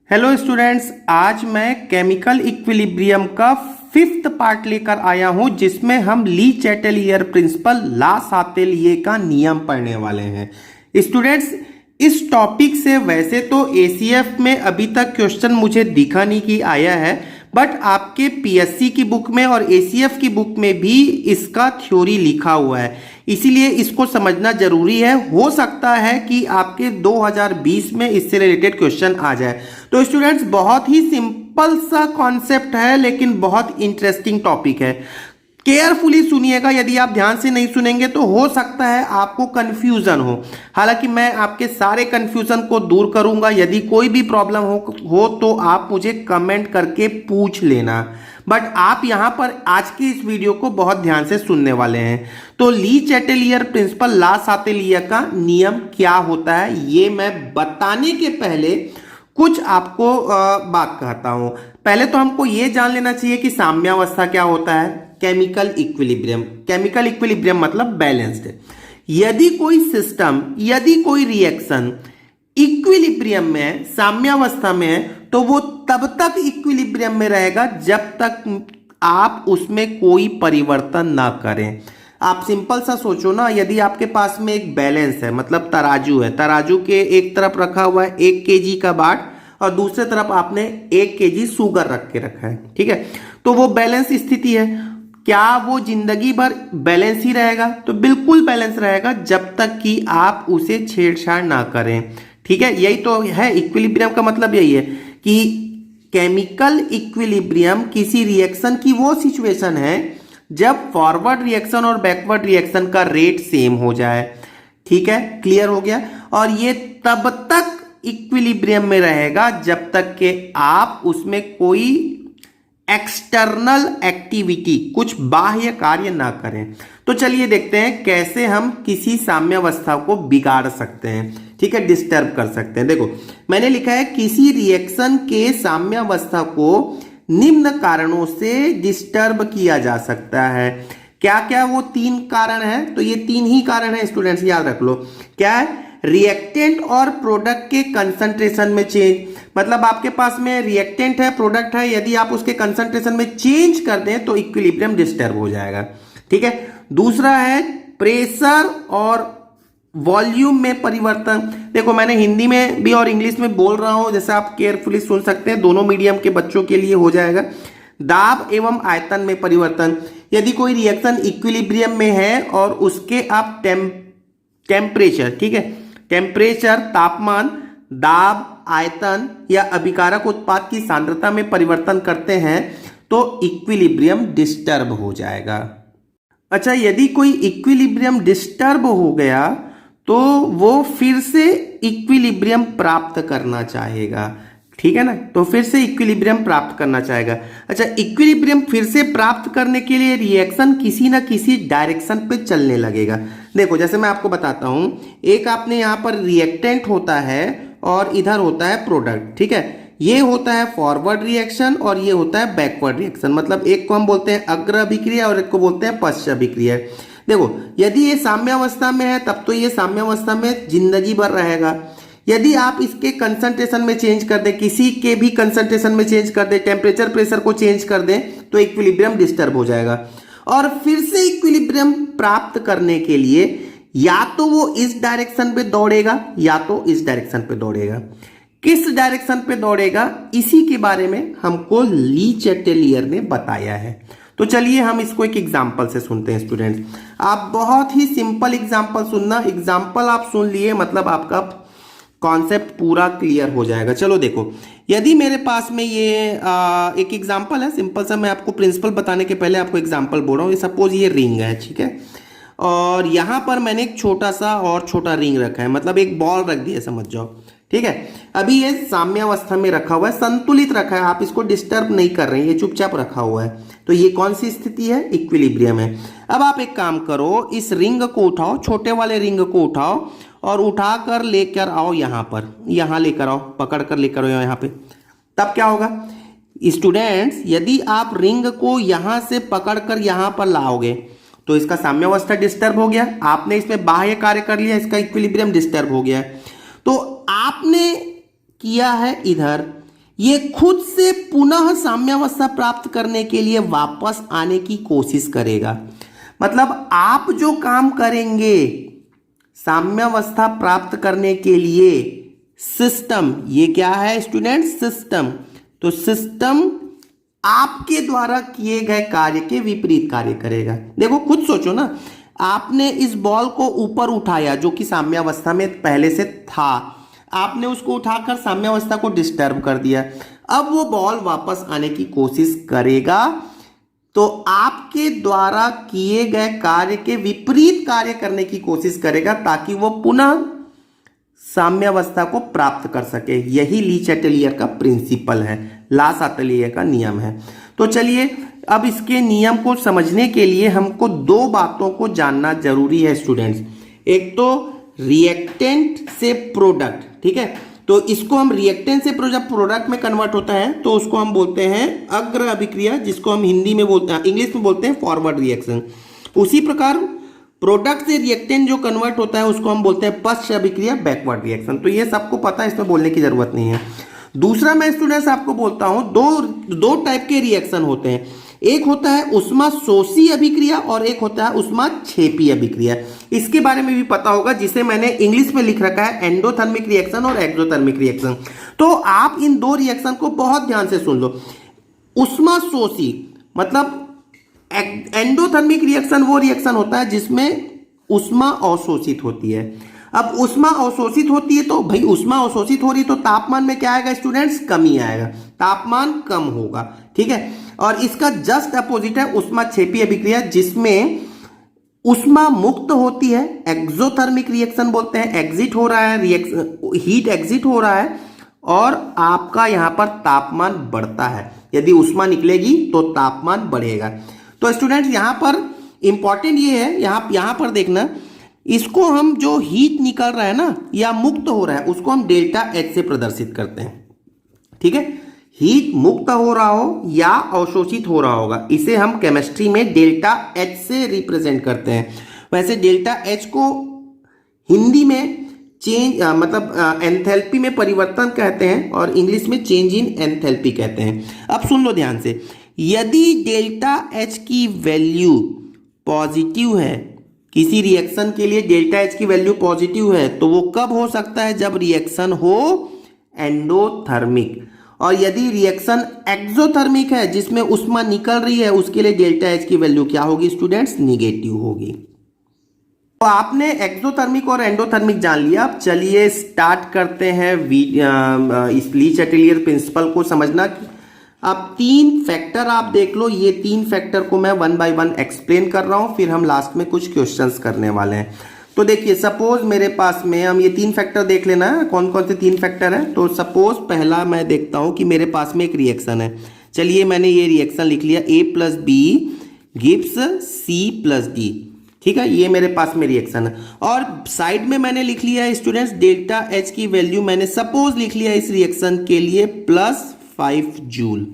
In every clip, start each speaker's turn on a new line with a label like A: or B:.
A: Hello students, आज मैं chemical equilibrium का 5th पार्ट लेकर आया हूं जिसमें हम ली चैटेलियर प्रिंसिपल ला सातेलिए का नियम पढ़ने वाले हैं। स्टूडेंट्स, इस टॉपिक से वैसे तो एसीएफ में अभी तक क्वेश्चन मुझे दिखा नहीं कि आया है, बट आपके पीएससी की बुक में और एसीएफ की बुक में भी इसका थ्योरी लिखा हुआ है, इसीलिए इसको समझना जरूरी है। हो सकता है कि आपके 2020 में इससे रिलेटेड क्वेश्चन आ जाए। तो स्टूडेंट्स, बहुत ही सिंपल सा कॉन्सेप्ट है लेकिन बहुत इंटरेस्टिंग टॉपिक है। केयरफुली सुनिएगा, यदि आप ध्यान से नहीं सुनेंगे तो हो सकता है आपको कंफ्यूजन हो। हालांकि मैं आपके सारे कंफ्यूजन को दूर करूंगा। यदि कोई भी प्रॉब्लम हो तो आप मुझे कमेंट करके पूछ लेना, बट आप यहां पर आज की इस वीडियो को बहुत ध्यान से सुनने वाले हैं। तो ली चैटेलियर प्रिंसिपल ला सातेलिए का नियम क्या होता है ये मैं बताने के पहले कुछ आपको बात कहता हूं। पहले तो हमको यह जान लेना चाहिए कि साम्यावस्था क्या होता है। केमिकल इक्विलिब्रियम मतलब बैलेंस्ड। यदि कोई सिस्टम, यदि कोई रिएक्शन इक्विलिब्रियम में है, साम्यावस्था में है, तो वो तब तक इक्विलिब्रियम में रहेगा जब तक आप उसमें कोई परिवर्तन ना करें। आप सिंपल सा सोचो ना, यदि आपके पास में एक बैलेंस है, मतलब तराजू है, तराजू के एक तरफ रखा हुआ है 1 केजी का बाट और दूसरे तरफ आपने 1 केजी शुगर रख के रखा है, ठीक है, तो वो बैलेंस स्थिति है। क्या वो जिंदगी भर बैलेंस ही रहेगा? तो बिल्कुल बैलेंस रहेगा जब तक कि आप उसे छेड़छाड़ ना करें, ठीक है। यही तो है इक्विलिब्रियम का मतलब, यही है कि केमिकल इक्विलिब्रियम किसी रिएक्शन की वो सिचुएशन है जब फॉरवर्ड रिएक्शन और बैकवर्ड रिएक्शन का रेट सेम हो जाए, ठीक है, क्लियर हो गया। और ये तब तक इक्विलिब्रियम में रहेगा जब तक कि आप उसमें कोई एक्सटर्नल एक्टिविटी, कुछ बाह्य कार्य ना करें। तो चलिए देखते हैं कैसे हम किसी साम्यावस्था को बिगाड़ सकते हैं, ठीक है, डिस्टर्ब कर सकते हैं। देखो, मैंने लिखा है किसी रिएक्शन के साम्यावस्था को निम्न कारणों से डिस्टर्ब किया जा सकता है। क्या क्या वो 3 कारण है? तो ये 3 ही कारण है स्टूडेंट्स, याद रख लो। क्या है? रिएक्टेंट और प्रोडक्ट के कंसंट्रेशन में चेंज, मतलब आपके पास में रिएक्टेंट है, प्रोडक्ट है, यदि आप उसके कंसंट्रेशन में चेंज कर दें तो इक्विलिब्रियम डिस्टर्ब हो जाएगा, ठीक है। दूसरा है प्रेशर और वॉल्यूम में परिवर्तन। देखो, मैंने हिंदी में भी और इंग्लिश में बोल रहा हूं, जैसे आप केयरफुली सुन सकते हैं, दोनों मीडियम के बच्चों के लिए हो जाएगा। दाब एवं आयतन में परिवर्तन, यदि कोई रिएक्शन इक्विलिब्रियम में है और उसके आप टेम्परेचर, ठीक है, टेम्परेचर, तापमान, दाब, आयतन या अभिकारक उत्पाद की सांद्रता में परिवर्तन करते हैं तो इक्विलिब्रियम डिस्टर्ब हो जाएगा। अच्छा, यदि कोई इक्विलिब्रियम डिस्टर्ब हो गया तो वो फिर से इक्विलिब्रियम प्राप्त करना चाहेगा, ठीक है ना, तो फिर से इक्विलिब्रियम प्राप्त करना चाहेगा। अच्छा, इक्विलिब्रियम फिर से प्राप्त करने के लिए रिएक्शन किसी ना किसी डायरेक्शन पे चलने लगेगा। देखो, जैसे मैं आपको बताता हूं, एक आपने यहां पर रिएक्टेंट होता है और इधर होता है प्रोडक्ट, ठीक है। ये होता है फॉरवर्ड रिएक्शन और ये होता है बैकवर्ड रिएक्शन, मतलब एक को हम बोलते हैं अग्र अभिक्रिया और एक को बोलते हैं पश्च अभिक्रिया। देखो, यदि ये साम्यावस्था में है तब तो ये साम्यावस्था में जिंदगी भर रहेगा। यदि आप इसके कंसंट्रेशन में चेंज कर दें, किसी के भी कंसंट्रेशन में चेंज कर दें, टेम्परेचर प्रेशर को चेंज कर दें, तो इक्विलिब्रियम डिस्टर्ब हो जाएगा। और फिर से इक्विलिब्रियम प्राप्त करने के लिए या तो वो इस डायरेक्शन पे दौड़ेगा या तो इस डायरेक्शन पे दौड़ेगा। किस डायरेक्शन पे दौड़ेगा, इसी के बारे में हमको ली चैटेलियर ने बताया है। तो चलिए हम इसको एक एग्जाम्पल से सुनते हैं स्टूडेंट्स। आप बहुत ही सिंपल एग्जाम्पल सुनना, एग्जाम्पल आप सुन लिए मतलब आपका कॉन्सेप्ट पूरा क्लियर हो जाएगा। चलो देखो, यदि मेरे पास में ये एक एग्जाम्पल है सिंपल सा, मैं आपको प्रिंसिपल बताने के पहले आपको एग्जाम्पल बोल रहा हूँ। सपोज ये रिंग है, ठीक है, और यहां पर मैंने एक छोटा सा और छोटा रिंग रखा है, मतलब एक बॉल रख दिया, समझ जाओ, ठीक है। अभी ये साम्यावस्था में रखा हुआ है, संतुलित रखा है, आप इसको डिस्टर्ब नहीं कर रहे हैं, ये चुपचाप रखा हुआ है, तो ये कौन सी स्थिति है? इक्विलिब्रियम है। अब आप एक काम करो, इस रिंग को उठाओ, छोटे वाले रिंग को उठाओ और उठाकर लेकर आओ यहां पर, यहां लेकर आओ, पकड़ कर लेकर आओ यहां पे। तब क्या होगा स्टूडेंट्स? यदि आप रिंग को यहां से पकड़कर यहां पर लाओगे तो इसका साम्यावस्था डिस्टर्ब हो गया, आपने इसमें बाह्य कार्य कर लिया, इसका इक्विलिब्रियम डिस्टर्ब हो गया। तो आपने किया है इधर, ये खुद से पुनः साम्यावस्था प्राप्त करने के लिए वापस आने की कोशिश करेगा। मतलब आप जो काम करेंगे साम्यावस्था प्राप्त करने के लिए, सिस्टम, ये क्या है स्टूडेंट, सिस्टम, तो सिस्टम आपके द्वारा किए गए कार्य के विपरीत कार्य करेगा। देखो खुद सोचो ना, आपने इस बॉल को ऊपर उठाया जो कि साम्यावस्था में पहले से था, आपने उसको उठाकर साम्यावस्था को डिस्टर्ब कर दिया, अब वो बॉल वापस आने की कोशिश करेगा, तो आपके द्वारा किए गए कार्य के विपरीत कार्य करने की कोशिश करेगा ताकि वो पुनः साम्यावस्था को प्राप्त कर सके। यही ली चैटलियर का प्रिंसिपल है, ला सातलियर का नियम है। तो चलिए अब इसके नियम को समझने के लिए हमको दो बातों को जानना जरूरी है स्टूडेंट्स। एक तो रिएक्टेंट से प्रोडक्ट, ठीक है, तो इसको हम रिएक्टेंट से प्रोडक्ट में कन्वर्ट होता है तो उसको हम बोलते हैं अग्र अभिक्रिया, जिसको हम हिंदी में बोलते हैं, इंग्लिश में बोलते हैं फॉरवर्ड रिएक्शन। उसी प्रकार प्रोडक्ट से रिएक्टेंट जो कन्वर्ट होता है उसको हम बोलते हैं पश्च अभिक्रिया, बैकवर्ड रिएक्शन। तो ये सबको पता है, इसमें बोलने की जरूरत नहीं है। दूसरा मैं स्टूडेंट्स आपको बोलता हूं, दो टाइप के रिएक्शन होते हैं। एक होता है उष्मा शोषी अभिक्रिया और एक होता है उष्मा क्षेपी अभिक्रिया। इसके बारे में भी पता होगा, जिसे मैंने इंग्लिश में लिख रखा है एंडोथर्मिक रिएक्शन और एक्सोथर्मिक रिएक्शन। तो आप इन दो रिएक्शन को बहुत ध्यान से सुन लो। उष्मा शोषी मतलब एंडोथर्मिक रिएक्शन वो रिएक्शन होता है जिसमें उष्मा अवशोषित होती है। अब उष्मा अवशोषित होती है तो भाई उष्मा अवशोषित हो रही है तो तापमान में क्या आएगा स्टूडेंट्स, कमी आएगा, तापमान कम होगा, ठीक है। और इसका जस्ट अपोजिट है उष्मा क्षेपी अभिक्रिया, जिसमें उष्मा मुक्त होती है, एक्सोथर्मिक रिएक्शन बोलते हैं, एग्जिट हो रहा है, रिएक्शन हीट एग्जिट हो रहा है और आपका यहां पर तापमान बढ़ता है। यदि उष्मा निकलेगी तो तापमान बढ़ेगा। तो स्टूडेंट्स यहां पर इंपॉर्टेंट ये है, यहां पर देखना, इसको हम जो हीट निकल रहा है ना या मुक्त हो रहा है उसको हम डेल्टा एच से प्रदर्शित करते हैं, ठीक है। हीट मुक्त हो रहा हो या अवशोषित हो रहा होगा, इसे हम केमिस्ट्री में डेल्टा एच से रिप्रेजेंट करते हैं। वैसे डेल्टा एच को हिंदी में चेंज मतलब एंथैल्पी में परिवर्तन कहते हैं और इंग्लिश में चेंज इन एंथैल्पी कहते हैं। अब सुन लो ध्यान से, यदि डेल्टा एच की वैल्यू पॉजिटिव है, किसी रिएक्शन के लिए डेल्टा एच की वैल्यू पॉजिटिव है, तो वो कब हो सकता है, जब रिएक्शन हो एंडोथर्मिक। और यदि रिएक्शन एक्सोथर्मिक है जिसमें उष्मा निकल रही है, उसके लिए डेल्टा एच की वैल्यू क्या होगी स्टूडेंट्स, निगेटिव होगी। तो आपने एक्सोथर्मिक और एंडोथर्मिक जान लिया। अब चलिए स्टार्ट करते हैं इस ली चैटलियर प्रिंसिपल को समझना। अब तीन फैक्टर आप देख लो, ये तीन फैक्टर को मैं वन बाय वन एक्सप्लेन कर रहा हूं, फिर हम लास्ट में कुछ क्वेश्चंस करने वाले हैं। तो देखिए सपोज मेरे पास में, हम ये तीन फैक्टर देख लेना है, कौन कौन से तीन फैक्टर हैं। तो सपोज पहला मैं देखता हूं कि मेरे पास में एक रिएक्शन है। चलिए मैंने ये रिएक्शन लिख लिया, A plus B gives C plus D, ठीक है, ये मेरे पास में रिएक्शन है। और साइड में मैंने लिख लिया है स्टूडेंट्स डेल्टा एच की वैल्यू मैंने सपोज लिख लिया इस रिएक्शन के लिए +5 जूल।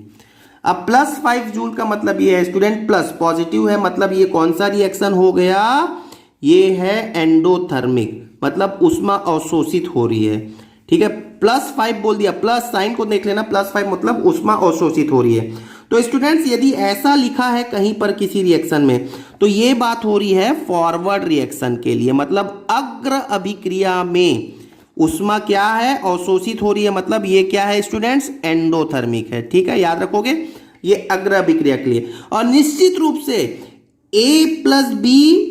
A: अब +5 जूल का मतलब ये है स्टूडेंट, प्लस पॉजिटिव है, मतलब ये कौन सा रिएक्शन हो गया, ये है एंडोथर्मिक, मतलब उष्मा अवशोषित हो रही है, ठीक है। +5 बोल दिया, प्लस साइन को देख लेना, +5 मतलब उष्मा अवशोषित हो रही है। तो स्टूडेंट्स यदि ऐसा लिखा है कहीं पर किसी रिएक्शन में, तो ये बात हो रही है फॉरवर्ड रिएक्शन के लिए, मतलब अग्र अभिक्रिया में उष्मा क्या है, अवशोषित हो रही है, मतलब ये क्या है स्टूडेंट्स, एंडोथर्मिक है, ठीक है, याद रखोगे, ये अग्र अभिक्रिया के लिए। और निश्चित रूप से A प्लस बी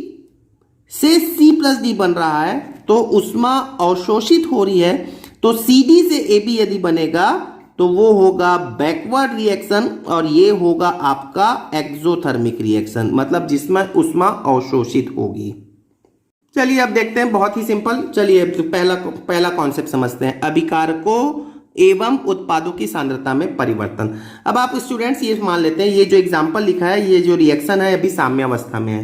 A: से C प्लस डी बन रहा है, तो उष्मा अवशोषित हो रही है, तो CD से AB यदि बनेगा तो वो होगा बैकवर्ड रिएक्शन और ये होगा आपका एक्सोथर्मिक रिएक्शन, मतलब जिसमें उष्मा अवशोषित होगी। चलिए अब देखते हैं, बहुत ही सिंपल। चलिए पहला कॉन्सेप्ट समझते हैं, अभिकारकों एवं उत्पादों की सांद्रता में परिवर्तन। अब आप स्टूडेंट्स ये मान लेते हैं, ये जो एग्जांपल लिखा है, ये जो रिएक्शन है अभी साम्यावस्था में है।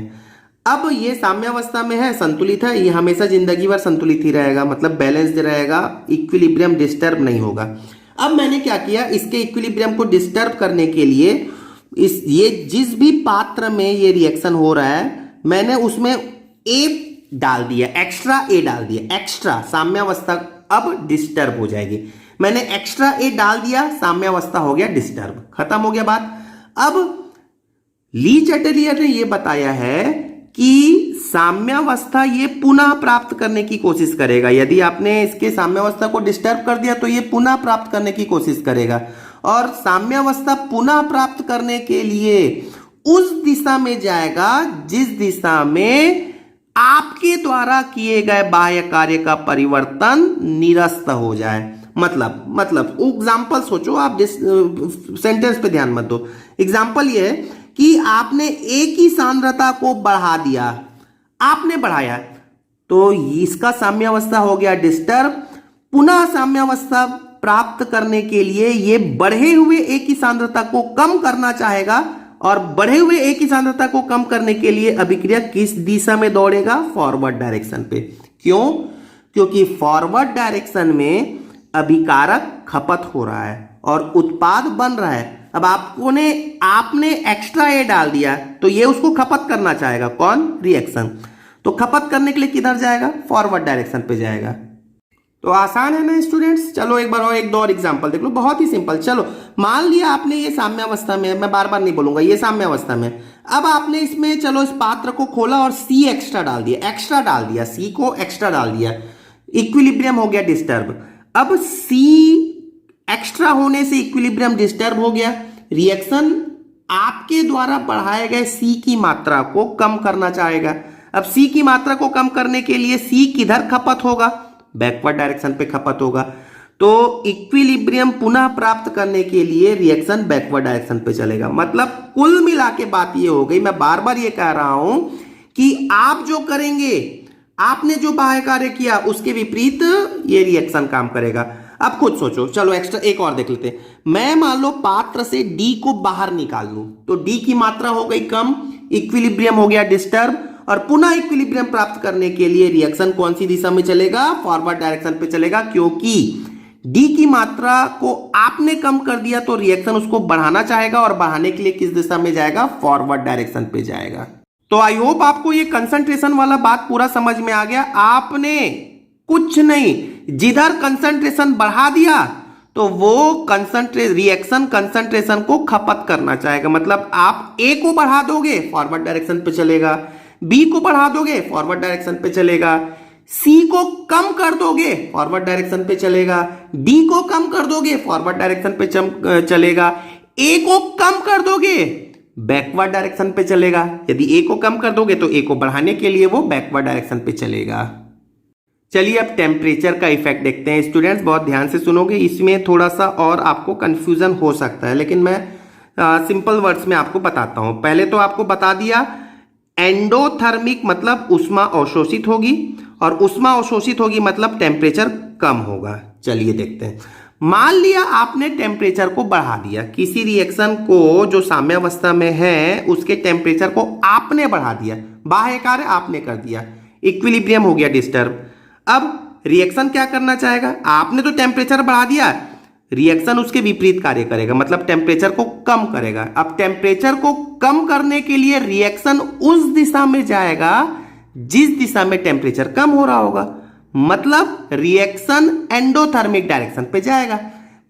A: अब ये साम्यावस्था में है, संतुलित है, ये हमेशा जिंदगी भर संतुलित ही रहेगा, मतलब बैलेंस्ड रहेगा, इक्विलिब्रियम डिस्टर्ब नहीं होगा। अब मैंने क्या किया, इसके इक्विलिब्रियम को डिस्टर्ब करने के लिए ये जिस भी पात्र में ये रिएक्शन हो रहा है, मैंने उसमें A डाल दिया, एक्स्ट्रा A डाल दिया, एक्स्ट्रा साम्यावस्था अब डिस्टर्ब हो जाएगी। मैंने एक्स्ट्रा ए डाल दिया, साम्यावस्था हो गया डिस्टर्ब, खत्म हो गया बात। अब ली चैटलियर ने यह बताया है कि साम्यावस्था ये पुनः प्राप्त करने की कोशिश करेगा। यदि आपने इसके साम्यावस्था को डिस्टर्ब कर दिया तो ये पुनः प्राप्त करने की कोशिश करेगा, और साम्यावस्था पुनः प्राप्त करने के लिए उस दिशा में जाएगा जिस दिशा में आपके द्वारा किए गए बाह्य कार्य का परिवर्तन निरस्त हो जाए। मतलब एग्जाम्पल सोचो, आप सेंटेंस पे ध्यान मत दो। एग्जाम्पल ये है कि आपने एक ही सांद्रता को बढ़ा दिया, आपने बढ़ाया तो इसका साम्यावस्था हो गया डिस्टर्ब। पुनः साम्यावस्था प्राप्त करने के लिए यह बढ़े हुए एक ही सांद्रता को कम करना चाहेगा, और बढ़े हुए एक ही सांद्रता को कम करने के लिए अभिक्रिया किस दिशा में दौड़ेगा? फॉरवर्ड डायरेक्शन पे। क्यों? क्योंकि फॉरवर्ड डायरेक्शन में अभिकारक खपत हो रहा है और उत्पाद बन रहा है। अब आपने एक्स्ट्रा ए डाल दिया तो ये उसको खपत करना चाहेगा। कौन? रिएक्शन। तो खपत करने के लिए किधर जाएगा? फॉरवर्ड डायरेक्शन पे जाएगा। तो आसान है ना स्टूडेंट्स? चलो एक बार और एक दो और एग्जांपल देख लो, बहुत ही सिंपल। चलो मान लिया आपने ये साम्यावस्था में, मैं बार बार नहीं बोलूंगा, ये साम्यावस्था में। अब आपने इसमें चलो इस पात्र को खोला और सी एक्स्ट्रा डाल दिया, सी को एक्स्ट्रा डाल दिया, इक्विलिब्रियम हो गया डिस्टर्ब। अब सी एक्स्ट्रा होने से इक्विलिब्रियम डिस्टर्ब हो गया। रिएक्शन आपके द्वारा बढ़ाए गए सी की मात्रा को कम करना चाहेगा। अब सी की मात्रा को कम करने के लिए सी किधर खपत होगा? बैकवर्ड डायरेक्शन पे खपत होगा। तो इक्विलिब्रियम पुनः प्राप्त करने के लिए रिएक्शन बैकवर्ड डायरेक्शन पे चलेगा। मतलब कुल मिला के बात ये हो गई, मैं बार बार ये कह रहा हूं कि आप जो करेंगे, आपने जो बाह्य कार्य किया उसके विपरीत ये रिएक्शन काम करेगा। अब खुद सोचो, चलो एक्स्ट्रा एक और देख लेते हैं। मैं मान लो पात्र से डी को बाहर निकाल लूं तो डी की मात्रा हो गई कम, इक्विलिब्रियम हो गया डिस्टर्ब, और पुनः इक्विलिब्रियम प्राप्त करने के लिए रिएक्शन कौन सी दिशा में चलेगा? फॉरवर्ड डायरेक्शन पे चलेगा। क्योंकि डी की मात्रा को आपने कम कर दिया तो रिएक्शन उसको बढ़ाना चाहेगा, और बढ़ाने के लिए किस दिशा में जाएगा? फॉरवर्ड डायरेक्शन पे जाएगा। तो आई होप आपको ये कंसंट्रेशन वाला बात पूरा समझ में आ गया। आपने कुछ नहीं, जिधर कंसंट्रेशन बढ़ा दिया तो वो रिएक्शन कंसंट्रेशन को खपत करना चाहेगा। मतलब आप ए को बढ़ा दोगे, फॉरवर्ड डायरेक्शन पे चलेगा, बी को बढ़ा दोगे, फॉरवर्ड डायरेक्शन पे चलेगा, सी को कम कर दोगे, फॉरवर्ड डायरेक्शन पे चलेगा, डी को कम कर दोगे, फॉरवर्ड डायरेक्शन पे चलेगा, ए को कम कर दोगे, बैकवर्ड डायरेक्शन पे चलेगा। यदि ए को कम कर दोगे तो ए को बढ़ाने के लिए वो बैकवर्ड डायरेक्शन पे चलेगा। चलिए अब टेम्परेचर का इफेक्ट देखते हैं। स्टूडेंट्स बहुत ध्यान से सुनोगे, इसमें थोड़ा सा और आपको कंफ्यूजन हो सकता है, लेकिन मैं सिंपल वर्ड्स में आपको बताता हूं। पहले तो आपको बता दिया एंडोथर्मिक मतलब ऊष्मा अवशोषित होगी, और ऊष्मा अवशोषित होगी मतलब टेम्परेचर कम होगा। चलिए देखते हैं। मान लिया आपने टेम्परेचर को बढ़ा दिया, किसी रिएक्शन को जो साम्यावस्था में है उसके टेम्परेचर को आपने बढ़ा दिया, बाह्य कार्य आपने कर दिया, इक्विलिब्रियम हो गया डिस्टर्ब। अब रिएक्शन क्या करना चाहेगा? आपने तो टेम्परेचर बढ़ा दिया, रिएक्शन उसके विपरीत कार्य करेगा, मतलब टेम्परेचर को कम करेगा। अब टेम्परेचर को कम करने के लिए रिएक्शन उस दिशा में जाएगा जिस दिशा में टेम्परेचर कम हो रहा होगा, मतलब रिएक्शन एंडोथर्मिक डायरेक्शन पे जाएगा।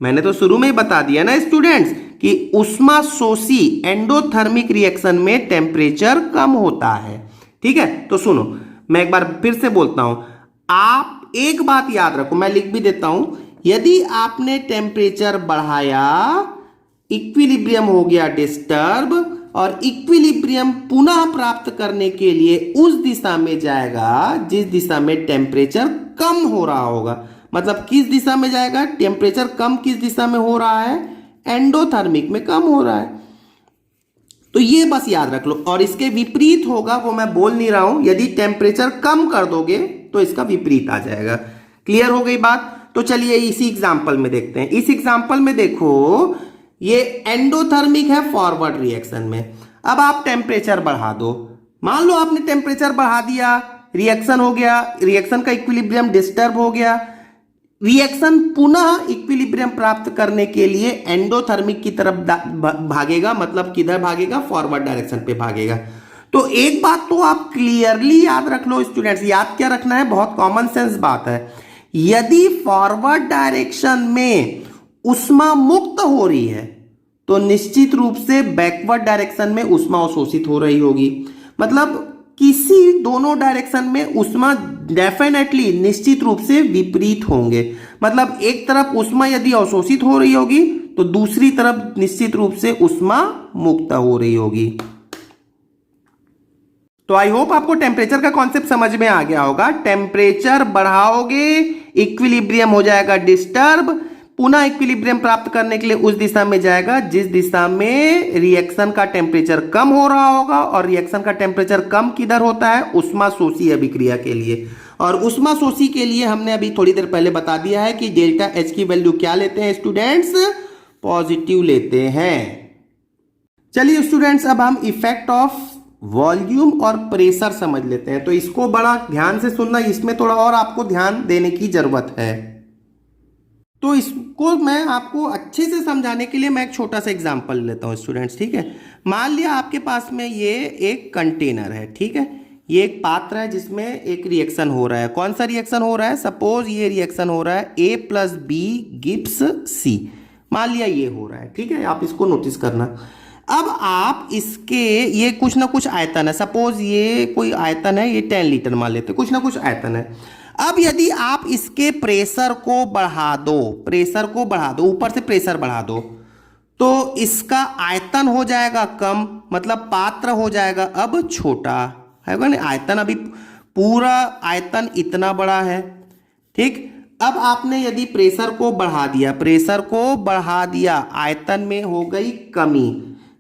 A: मैंने तो शुरू में ही बता दिया ना स्टूडेंट्स कि ऊष्माशोषी एंडोथर्मिक रिएक्शन में टेम्परेचर कम होता है। ठीक है, तो सुनो मैं एक बार फिर से बोलता हूं, आप एक बात याद रखो, मैं लिख भी देता हूं। यदि आपने टेम्परेचर बढ़ाया, इक्विलिब्रियम हो गया डिस्टर्ब, और इक्विलिब्रियम पुनः प्राप्त करने के लिए उस दिशा में जाएगा जिस दिशा में टेम्परेचर कम हो रहा होगा। मतलब किस दिशा में जाएगा? टेम्परेचर कम किस दिशा में हो रहा है? एंडोथर्मिक में कम हो रहा है। तो ये बस याद रख लो, और इसके विपरीत होगा वो मैं बोल नहीं रहा हूं। यदि टेम्परेचर कम कर दोगे तो इसका विपरीत आ जाएगा। क्लियर हो गई बात? तो चलिए इसी एग्जांपल में देखते हैं। इस एग्जांपल में देखो, ये एंडोथर्मिक है फॉरवर्ड रिएक्शन में। अब आप टेम्परेचर बढ़ा दो, मान लो आपने टेम्परेचर बढ़ा दिया, रिएक्शन हो गया, रिएक्शन का इक्विलिब्रियम डिस्टर्ब हो गया, रिएक्शन पुनः इक्विलिब्रियम प्राप्त करने के लिए एंडोथर्मिक की तरफ भागेगा, मतलब किधर भागेगा? फॉरवर्ड डायरेक्शन पे भागेगा। तो एक बात तो आप क्लियरली याद रख लो स्टूडेंट्स, याद क्या रखना है? बहुत कॉमन सेंस बात है यदि फॉरवर्ड डायरेक्शन में ऊष्मा मुक्त हो रही है तो निश्चित रूप से बैकवर्ड डायरेक्शन में ऊष्मा अवशोषित हो रही होगी। मतलब किसी दोनों डायरेक्शन में ऊष्मा डेफिनेटली निश्चित रूप से विपरीत होंगे। मतलब एक तरफ ऊष्मा यदि अवशोषित हो रही होगी तो दूसरी तरफ निश्चित रूप से ऊष्मा मुक्त हो रही होगी। तो आई होप आपको टेम्परेचर का कॉन्सेप्ट समझ में आ गया होगा। टेम्परेचर बढ़ाओगे इक्विलिब्रियम हो जाएगा डिस्टर्ब, पुनः इक्विलिब्रियम प्राप्त करने के लिए उस दिशा में जाएगा जिस दिशा में रिएक्शन का टेम्परेचर कम हो रहा होगा। और रिएक्शन का टेम्परेचर कम किधर होता है? उष्माशोषी अभिक्रिया के लिए। और उष्माशोषी के लिए हमने अभी थोड़ी देर पहले बता दिया है कि डेल्टा एच की वैल्यू क्या लेते हैं स्टूडेंट्स? पॉजिटिव लेते हैं। चलिए स्टूडेंट्स, अब हम इफेक्ट ऑफ वॉल्यूम और प्रेशर समझ लेते हैं। तो इसको बड़ा ध्यान से सुनना, इसमें थोड़ा और आपको ध्यान देने की जरूरत है। तो इसको मैं आपको अच्छे से समझाने के लिए मैं एक छोटा सा एग्जांपल लेता हूं स्टूडेंट्स, ठीक है। मान लिया आपके पास में ये एक कंटेनर है, ठीक है। ये एक पात्र है जिसमें एक रिएक्शन हो रहा है। कौन सा रिएक्शन हो रहा है? सपोज ये रिएक्शन हो रहा है A + B गिव्स C। मान लिया ये हो रहा है, ठीक है। आप इसको नोटिस करना। अब आप इसके ये कुछ ना कुछ आयतन है, सपोज ये कोई आयतन है, ये 10 लीटर मान लेते, कुछ ना कुछ आयतन है। अब यदि आप इसके प्रेशर को बढ़ा दो, प्रेशर को बढ़ा दो, ऊपर से प्रेशर बढ़ा दो, तो इसका आयतन हो जाएगा कम, मतलब पात्र हो जाएगा अब छोटा, है ना। आयतन अभी पूरा आयतन इतना बड़ा है, ठीक। अब आपने यदि प्रेशर को बढ़ा दिया, प्रेशर को बढ़ा दिया, आयतन में हो गई कमी,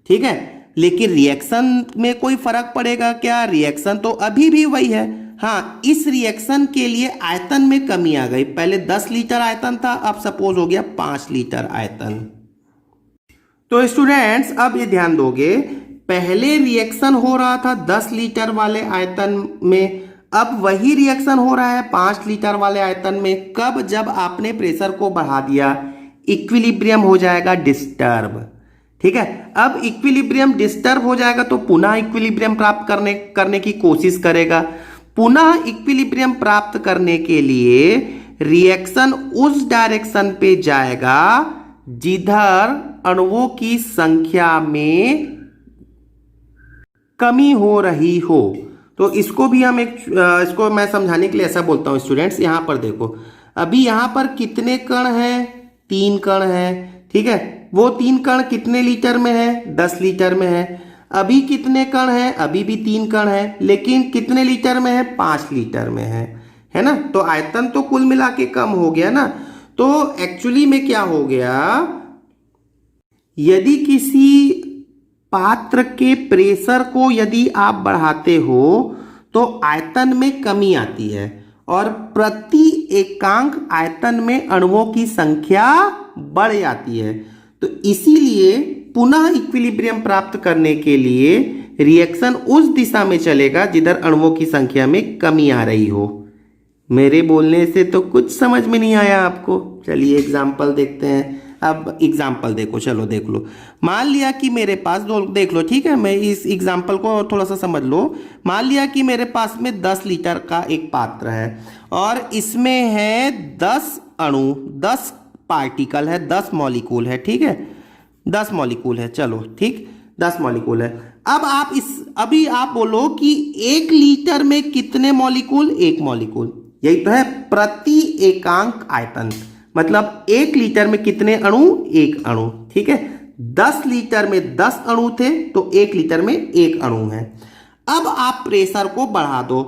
A: ठीक है। लेकिन रिएक्शन में कोई फर्क पड़ेगा क्या? रिएक्शन तो अभी भी वही है। हाँ, इस रिएक्शन के लिए आयतन में कमी आ गई। पहले 10 लीटर आयतन था, अब सपोज हो गया 5 लीटर आयतन। तो स्टूडेंट्स अब ये ध्यान दोगे, पहले रिएक्शन हो रहा था 10 लीटर वाले आयतन में, अब वही रिएक्शन हो रहा है 5 लीटर वाले आयतन में। कब? जब आपने प्रेशर को बढ़ा दिया। इक्विलिब्रियम हो जाएगा डिस्टर्ब, ठीक है। अब इक्विलिब्रियम डिस्टर्ब हो जाएगा तो पुनः इक्विलिब्रियम प्राप्त करने की कोशिश करेगा। पुनः इक्विलिब्रियम प्राप्त करने के लिए रिएक्शन उस डायरेक्शन पे जाएगा जिधर अणुओं की संख्या में कमी हो रही हो। तो इसको भी हम इसको मैं समझाने के लिए ऐसा बोलता हूं स्टूडेंट्स, यहां पर देखो, अभी यहां पर कितने कण हैं? 3 कण हैं, ठीक है। वो 3 कण कितने लीटर में है? 10 लीटर में है। अभी कितने कण हैं? अभी भी 3 कण हैं, लेकिन कितने लीटर में है? 5 लीटर में है ना। तो आयतन तो कुल मिला के कम हो गया ना। तो एक्चुअली में क्या हो गया, यदि किसी पात्र के प्रेशर को यदि आप बढ़ाते हो तो आयतन में कमी आती है और प्रति एकांक आयतन में अणुओं की संख्या बढ़ जाती है। तो इसीलिए पुनः इक्विलिब्रियम प्राप्त करने के लिए रिएक्शन उस दिशा में चलेगा जिधर अणुओं की संख्या में कमी आ रही हो। मेरे बोलने से तो कुछ समझ में नहीं आया आपको। चलिए एग्जाम्पल देखते हैं। अब एग्जाम्पल देखो, चलो देख लो। मान लिया कि मेरे पास देख लो, ठीक है। मैं इस एग्जाम्पल को थोड़ा सा समझ लो। मान लिया कि मेरे पास में 10 लीटर का एक पात्र है और इसमें है 10 अणु, 10 पार्टिकल है, 10 मॉलिक्यूल है, ठीक है। 10 मॉलिक्यूल है, चलो ठीक, 10 मॉलिक्यूल है। अब आप अभी आप बोलो कि 1 लीटर में कितने मॉलिक्यूल? 1 मॉलिक्यूल। यही तो है प्रति एकांक आयतन, मतलब 1 लीटर में कितने अणु? 1 अणु, ठीक है। 10 लीटर में 10 अणु थे तो 1 लीटर में 1 अणु है। अब आप प्रेशर को बढ़ा दो,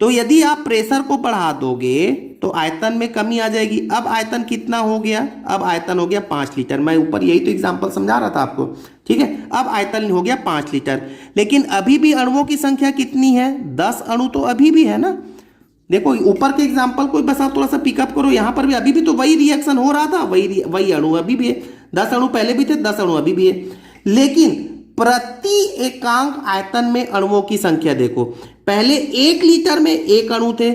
A: तो यदि आप प्रेशर को बढ़ा दोगे तो आयतन में कमी आ जाएगी। अब आयतन कितना हो गया? अब आयतन हो गया 5 लीटर। मैं ऊपर यही तो एग्जांपल समझा रहा था आपको, ठीक है। अब आयतन हो गया 5 लीटर, लेकिन अभी भी अणुओं की संख्या कितनी है? 10 अणु तो अभी भी है ना। देखो ऊपर के एग्जाम्पल को बस आप थोड़ा सा पिकअप करो, यहां पर भी अभी भी तो वही रिएक्शन हो रहा था, वही अणु अभी भी है। 10 अणु पहले भी थे, 10 अणु अभी भी है, लेकिन प्रति एकांक आयतन में अणुओं की संख्या देखो। पहले 1 लीटर में 1 अणु थे,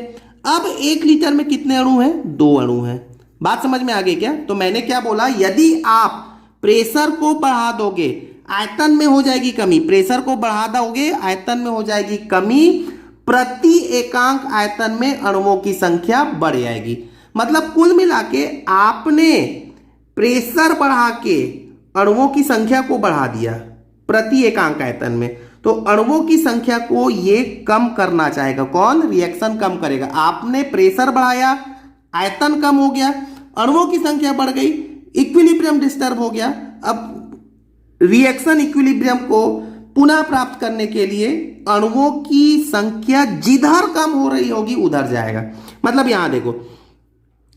A: अब 1 लीटर में कितने अणु हैं? 2 अणु हैं। बात समझ में आ गई क्या? तो मैंने क्या बोला, यदि आप प्रेशर को बढ़ा दोगे आयतन में हो जाएगी कमी, प्रेशर को बढ़ा दोगे आयतन में हो जाएगी कमी, प्रति एकांक आयतन में अणुओं की संख्या बढ़ जाएगी। मतलब कुल मिला के आपने प्रेशर बढ़ा के अणुओं की संख्या को बढ़ा दिया प्रति एकांक आयतन में, तो अणुओं की संख्या को ये कम करना चाहेगा। कौन? रिएक्शन कम करेगा। आपने प्रेशर बढ़ाया, आयतन कम हो गया, अणुओं की संख्या बढ़ गई, इक्विलिब्रियम डिस्टर्ब हो गया। अब रिएक्शन इक्विलिब्रियम को पुनः प्राप्त करने के लिए अणुओं की संख्या जिधर कम हो रही होगी उधर जाएगा। मतलब यहां देखो,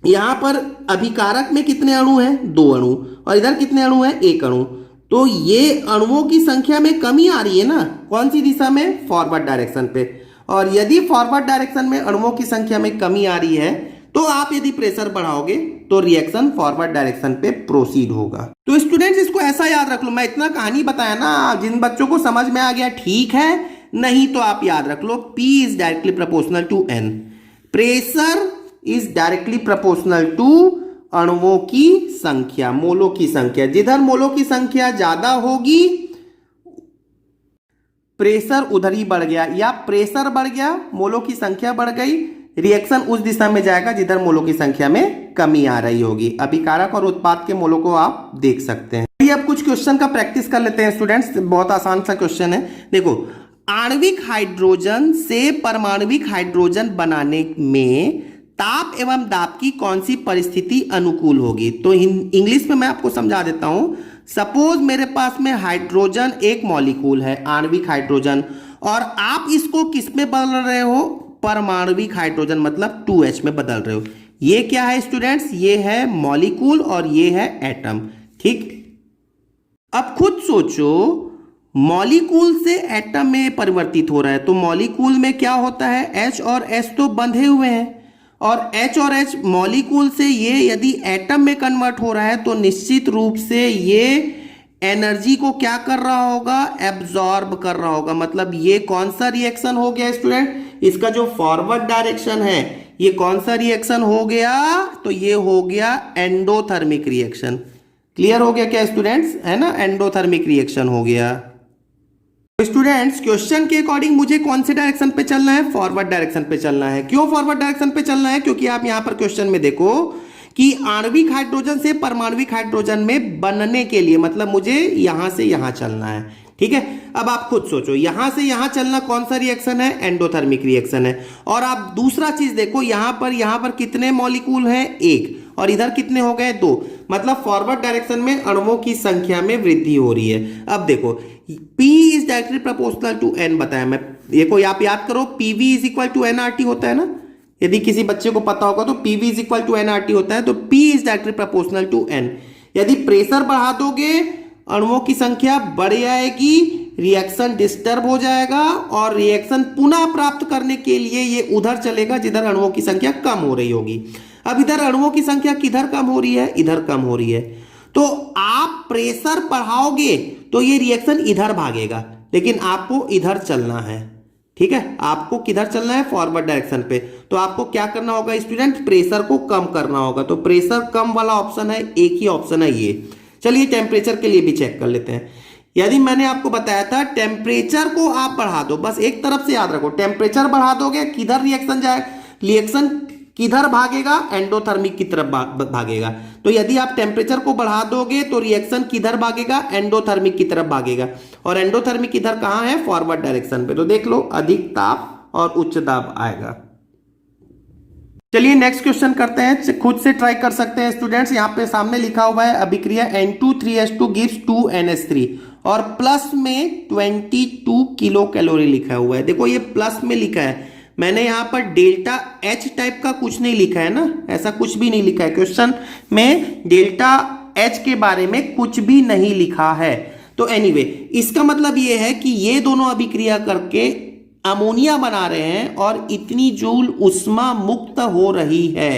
A: यहां पर अभिकारक में कितने अणु हैं? 2 अणु, और इधर कितने अणु हैं? 1 अणु। तो ये अणुओं की संख्या में कमी आ रही है ना, कौन सी दिशा में? फॉरवर्ड डायरेक्शन पे। और यदि फॉरवर्ड डायरेक्शन में अणुओं की संख्या में कमी आ रही है तो आप यदि प्रेशर बढ़ाओगे तो रिएक्शन फॉरवर्ड डायरेक्शन पे प्रोसीड होगा। तो स्टूडेंट्स इसको ऐसा याद रख लो, मैं इतना कहानी बताया ना, जिन बच्चों को समझ में आ गया ठीक है, नहीं तो आप याद रख लो P is directly proportional to N। Pressure is directly proportional to अणुओं की संख्या, मोलों की संख्या। जिधर मोलों की संख्या ज्यादा होगी प्रेशर उधर ही बढ़ गया, या प्रेशर बढ़ गया, मोलों की संख्या बढ़ गई, रिएक्शन उस दिशा में जाएगा जिधर मोलों की संख्या में कमी आ रही होगी। अभिकारक और उत्पाद के मोलों को आप देख सकते हैं। अब कुछ क्वेश्चन का प्रैक्टिस कर लेते हैं स्टूडेंट्स, बहुत आसान सा क्वेश्चन है। देखो, आणविक हाइड्रोजन से परमाणविक हाइड्रोजन बनाने में ताप एवं दाब की कौन सी परिस्थिति अनुकूल होगी? तो इंग्लिश में मैं आपको समझा देता हूं। सपोज मेरे पास में हाइड्रोजन एक मॉलिक्यूल है, आणविक हाइड्रोजन, और आप इसको किस में बदल रहे हो? परमाणविक हाइड्रोजन, मतलब 2H में बदल रहे हो। ये क्या है स्टूडेंट्स? ये है मॉलिक्यूल और ये है एटम। ठीक, अब खुद सोचो, मॉलिक्यूल से एटम में परिवर्तित हो रहा है, तो मॉलिक्यूल में क्या होता है? H और H तो बंधे हुए हैं, और H और H मॉलिक्यूल से ये यदि एटम में कन्वर्ट हो रहा है तो निश्चित रूप से ये एनर्जी को क्या कर रहा होगा? एब्जॉर्ब कर रहा होगा। मतलब ये कौन सा रिएक्शन हो गया स्टूडेंट? इसका जो फॉरवर्ड डायरेक्शन है ये कौन सा रिएक्शन हो गया? तो ये हो गया एंडोथर्मिक रिएक्शन। क्लियर हो गया क्या स्टूडेंट्स? है ना, एंडोथर्मिक रिएक्शन हो गया। स्टूडेंट्स, क्वेश्चन के अकॉर्डिंग मुझे कौन से डायरेक्शन पे चलना है? फॉरवर्ड डायरेक्शन पे चलना है। क्यों फॉरवर्ड डायरेक्शन पे चलना है? क्योंकि आप यहां पर क्वेश्चन में देखो कि आणविक हाइड्रोजन से परमाणविक हाइड्रोजन में बनने के लिए, मतलब मुझे यहां से यहां चलना है। ठीक है, अब आप खुद सोचो, यहां से यहां चलना कौन सा रिएक्शन है? एंडोथर्मिक रिएक्शन है। और आप दूसरा चीज देखो, यहां पर कितने मॉलिक्यूल हैं? 1, और इधर कितने हो गए? 2। मतलब फॉरवर्ड डायरेक्शन में अणुओं की संख्या में वृद्धि हो रही है। अब देखो, P is directly proportional to N बताया मैं, ये कोई आप याद करो, PV is equal to NRT होता है ना, यदि किसी बच्चे को पता होगा तो PV is equal to NRT होता है, तो P is directly proportional to N। यदि प्रेशर बढ़ा दोगे अणुओं की संख्या बढ़ जाएगी, रिएक्शन डिस्टर्ब हो जाएगा, और रिएक्शन पुनः प्राप्त करने के लिए ये उधर चलेगा जिधर अणुओं की संख्या कम हो रही होगी। अब इधर अणुओं की संख्या किधर कम हो रही है? इधर कम हो रही है। तो आप प्रेशर बढ़ाओगे तो ये रिएक्शन इधर भागेगा, लेकिन आपको इधर चलना है। ठीक है, आपको किधर चलना है? फॉरवर्ड डायरेक्शन पे। तो आपको क्या करना होगा स्टूडेंट? प्रेशर को कम करना होगा। तो प्रेशर कम वाला ऑप्शन है, एक ही ऑप्शन है ये। चलिए टेम्परेचर के लिए भी चेक कर लेते हैं। यदि मैंने आपको बताया था टेम्परेचर को आप बढ़ा दो, बस एक तरफ से याद रखो, टेम्परेचर बढ़ा दोगे किधर रिएक्शन जाएगा? रिएक्शन किधर भागेगा? एंडोथर्मिक की तरफ भागेगा। तो यदि आप टेम्परेचर को बढ़ा दोगे तो रिएक्शन किधर भागेगा? एंडोथर्मिक की तरफ भागेगा। और एंडोथर्मिक इधर कहां है? फॉरवर्ड डायरेक्शन पे। तो देख लो, अधिक ताप और उच्च दाब आएगा। चलिए नेक्स्ट क्वेश्चन करते हैं, खुद से ट्राई कर सकते हैं स्टूडेंट्स। यहां पे सामने लिखा हुआ है अभिक्रिया N2 3H2 गिव्स 2NH3 और प्लस में 22 किलो कैलोरी लिखा हुआ है। देखो ये प्लस में लिखा है, मैंने यहां पर डेल्टा H टाइप का कुछ नहीं लिखा है ना, ऐसा कुछ भी नहीं लिखा है क्वेश्चन में, डेल्टा H के बारे में कुछ भी नहीं लिखा है। तो एनीवे इसका मतलब ये है कि ये दोनों अभिक्रिया करके अमोनिया बना रहे हैं और इतनी जूल उष्मा मुक्त हो रही है।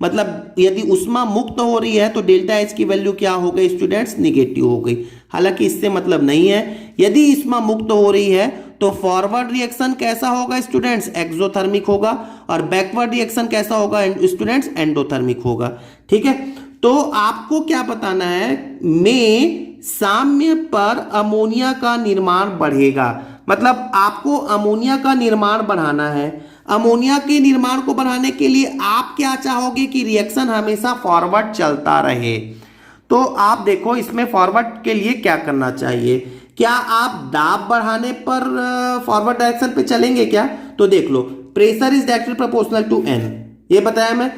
A: मतलब यदि उष्मा मुक्त हो रही है तो डेल्टा H की वैल्यू क्या हो गई स्टूडेंट्स? निगेटिव हो गई। हालांकि इससे मतलब नहीं है, यदि उष्मा मुक्त हो रही है तो फॉरवर्ड रिएक्शन कैसा होगा स्टूडेंट्स? एक्सोथर्मिक होगा, और बैकवर्ड रिएक्शन कैसा होगा स्टूडेंट्स? एंडोथर्मिक होगा। ठीक है, तो आपको क्या बताना है? में साम्य पर अमोनिया का निर्माण बढ़ेगा। मतलब आपको अमोनिया का निर्माण बढ़ाना है। अमोनिया के निर्माण को बढ़ाने के लिए आप क्या चाहोगे कि रिएक्शन हमेशा फॉरवर्ड चलता रहे। तो आप देखो इसमें फॉरवर्ड के लिए क्या करना चाहिए। क्या आप दाब बढ़ाने पर फॉरवर्ड डायरेक्शन पे चलेंगे क्या? तो देख लो, pressure is directly proportional to N, ये बताया मैं।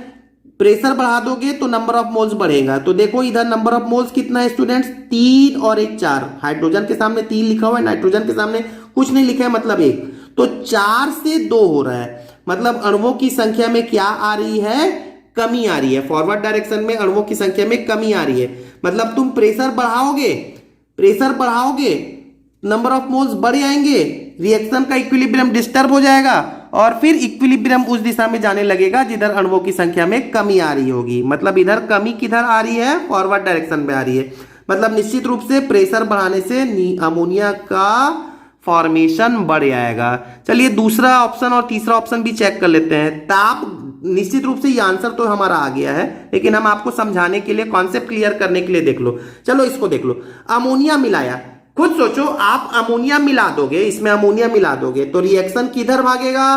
A: प्रेशर बढ़ा दोगे तो नंबर ऑफ मोल्स बढ़ेगा। तो देखो इधर नंबर ऑफ मोल्स कितना है स्टूडेंट्स, 3 और 1 4। हाइड्रोजन के सामने 3 लिखा हुआ है, नाइट्रोजन के सामने कुछ नहीं लिखा है, मतलब 1। तो 4 से 2 हो रहा है, मतलब अणुओं की संख्या में क्या आ रही है, कमी आ रही है। फॉरवर्ड डायरेक्शन में अणुओं की संख्या में कमी आ रही है, मतलब तुम प्रेशर बढ़ाओगे नंबर ऑफ मोल्स बढ़ आएंगे, रिएक्शन का इक्विलिब्रियम डिस्टर्ब हो जाएगा और फिर इक्विलिब्रियम उस दिशा में जाने लगेगा जिधर अणुओं की संख्या में कमी आ रही होगी। मतलब इधर कमी किधर आ रही है, फॉरवर्ड डायरेक्शन में आ रही है। मतलब निश्चित रूप से प्रेशर बढ़ाने से अमोनिया का फॉर्मेशन बढ़ जाएगा। चलिए दूसरा ऑप्शन और तीसरा ऑप्शन भी चेक कर लेते हैं। ताप, निश्चित रूप से ये आंसर तो हमारा आ गया है, लेकिन हम आपको समझाने के लिए, कॉन्सेप्ट क्लियर करने के लिए देख लो। चलो इसको देख लो, अमोनिया मिलाया। खुद सोचो, आप अमोनिया मिला दोगे, इसमें अमोनिया मिला दोगे तो रिएक्शन किधर भागेगा,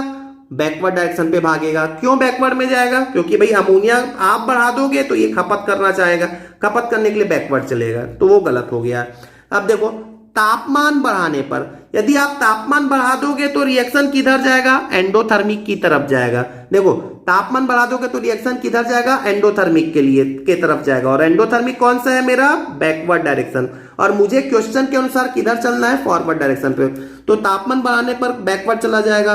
A: बैकवर्ड डायरेक्शन पे भागेगा। क्यों बैकवर्ड में जाएगा? क्योंकि भाई अमोनिया आप बढ़ा दोगे तो ये खपत करना चाहेगा, खपत करने के लिए बैकवर्ड चलेगा, तो वो गलत हो गया। अब देखो तापमान बढ़ाने पर, यदि आप तापमान बढ़ा दोगे तो रिएक्शन किधर जाएगा, एंडोथर्मिक की तरफ जाएगा। देखो तापमान बढ़ा दोगे तो रिएक्शन किधर जाएगा, एंडोथर्मिक के तरफ जाएगा, और एंडोथर्मिक कौन सा है मेरा, बैकवर्ड डायरेक्शन। और मुझे क्वेश्चन के अनुसार किधर चलना है, फॉरवर्ड डायरेक्शन पे। तो तापमान बढ़ाने पर बैकवर्ड चला जाएगा,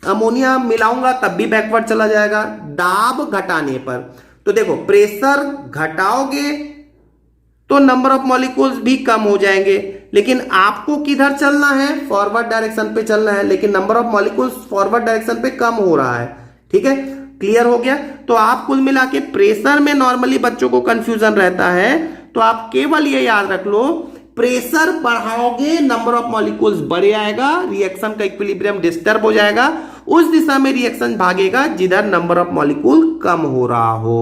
A: अमोनिया मिलाऊंगा तब भी बैकवर्ड चला जाएगा। दाब घटाने पर, तो देखो प्रेशर घटाओगे तो नंबर ऑफ मॉलिक्यूल्स भी कम हो जाएंगे, लेकिन आपको किधर चलना है, फॉरवर्ड डायरेक्शन पे चलना है, लेकिन number of molecules forward direction पे कम हो रहा है। ठीक है, क्लियर हो गया। तो आप कुल मिला के प्रेशर में नॉर्मली बच्चों को कंफ्यूजन रहता है, तो आप केवल ये याद रख लो, प्रेशर बढ़ाओगे नंबर ऑफ मॉलिक्यूल्स बढ़ जाएगा, रिएक्शन का इक्विलिब्रियम डिस्टर्ब हो जाएगा, उस दिशा में रिएक्शन भागेगा जिधर नंबर ऑफ मॉलिक्यूल कम हो रहा हो।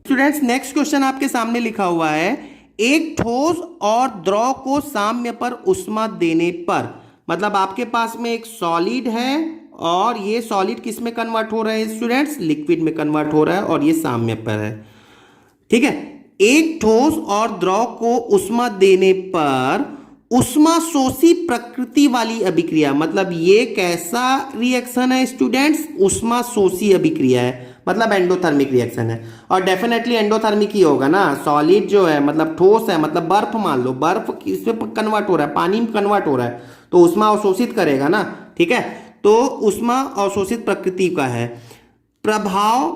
A: स्टूडेंट्स नेक्स्ट क्वेश्चन आपके सामने लिखा हुआ है, एक ठोस और द्रव को साम्य पर ऊष्मा देने पर, मतलब आपके पास में एक सॉलिड है और ये सॉलिड किस में कन्वर्ट हो रहा है स्टूडेंट्स, लिक्विड में कन्वर्ट हो रहा है, और ये साम्य पर है। ठीक है, एक ठोस और द्रव को ऊष्मा देने पर ऊष्मा शोषी प्रकृति वाली अभिक्रिया, मतलब ये कैसा रिएक्शन है स्टूडेंट्स, ऊष्मा शोषी अभिक्रिया है, मतलब एंडोथर्मिक रिएक्शन है। और डेफिनेटली एंडोथर्मिक ही होगा ना, सॉलिड जो है मतलब ठोस है, मतलब बर्फ मान लो, बर्फ इसमें कन्वर्ट हो रहा है, पानी में कन्वर्ट हो रहा है, तो ऊष्मा अवशोषित करेगा ना। ठीक है, तो ऊष्मा अवशोषित प्रकृति का है, प्रभाव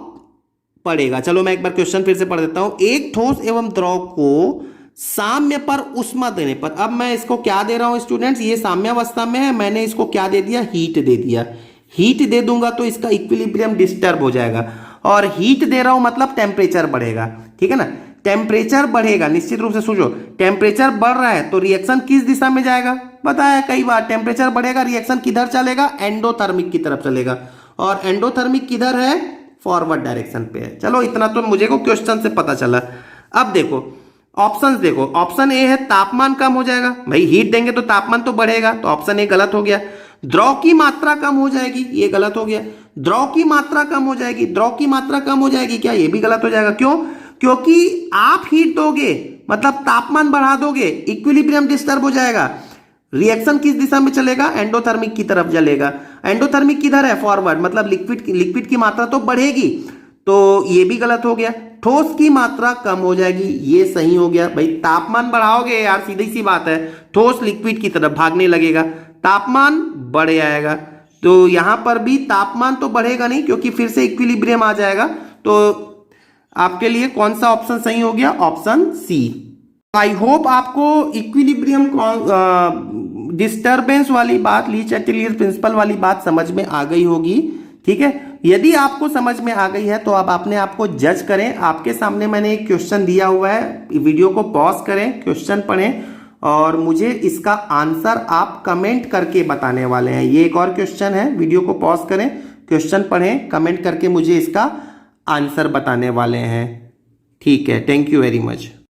A: पड़ेगा। चलो मैं एक बार क्वेश्चन फिर से पढ़ देता हूं, एक ठोस एवं द्रव को साम्य पर ऊष्मा देने पर, अब मैं इसको क्या दे रहा हूं स्टूडेंट्स, ये साम्यावस्था में है, मैंने इसको क्या दे दिया, हीट दे दिया। हीट दे दूंगा तो इसका इक्विलिब्रियम डिस्टर्ब हो जाएगा, और हीट दे रहा हूं मतलब टेम्परेचर बढ़ेगा। ठीक है ना, टेम्परेचर बढ़ेगा, निश्चित रूप से सोचो टेम्परेचर बढ़ रहा है तो रिएक्शन किस दिशा में जाएगा, बताया कई बार, टेम्परेचर बढ़ेगा, रिएक्शन किधर चलेगा, एंडोथर्मिक की तरफ चलेगा, और एंडोथर्मिक किधर है, फॉरवर्ड डायरेक्शन पे है। चलो इतना तो मुझे को क्वेश्चन से पता चला। अब देखो ऑप्शंस, देखो ऑप्शन ए है तापमान कम हो जाएगा, भाई हीट देंगे तो तापमान तो बढ़ेगा, तो ऑप्शन ए गलत हो गया। द्रव की मात्रा कम हो जाएगी, ये गलत हो गया। द्रव की मात्रा कम हो जाएगी, द्रव की मात्रा कम हो जाएगी क्या, ये भी गलत हो जाएगा। क्यों? क्योंकि आप हीट दोगे मतलब तापमान बढ़ा दोगे, इक्विलिब्रियम डिस्टर्ब हो जाएगा, रिएक्शन किस दिशा में चलेगा, एंडोथर्मिक की तरफ चलेगा। एंडोथर्मिक किधर है, फॉरवर्ड, मतलब लिक्विड की मात्रा तो बढ़ेगी, तो ये भी गलत हो गया। ठोस की मात्रा कम हो जाएगी, ये सही हो गया। भाई तापमान बढ़ाओगे यार, सीधी सी बात है, ठोस लिक्विड की तरफ भागने लगेगा, तापमान बढ़ जाएगा। तो यहां पर भी तापमान तो बढ़ेगा नहीं, क्योंकि फिर से इक्विलिब्रियम आ जाएगा। तो आपके लिए कौन सा ऑप्शन सही हो गया, ऑप्शन सी। आई होप आपको इक्विलिब्रियम डिस्टर्बेंस वाली बात, ली चैटलियर प्रिंसिपल वाली बात समझ में आ गई होगी। ठीक है, यदि आपको समझ में आ गई है तो अब अपने आप को जज करें। आपके सामने मैंने एक क्वेश्चन दिया हुआ है, वीडियो को पॉज करें, क्वेश्चन पढ़ें, और मुझे इसका आंसर आप कमेंट करके बताने वाले हैं। ये एक और क्वेश्चन है, वीडियो को पॉज करें, क्वेश्चन पढ़ें, कमेंट करके मुझे इसका आंसर बताने वाले हैं। ठीक है, थैंक यू वेरी मच।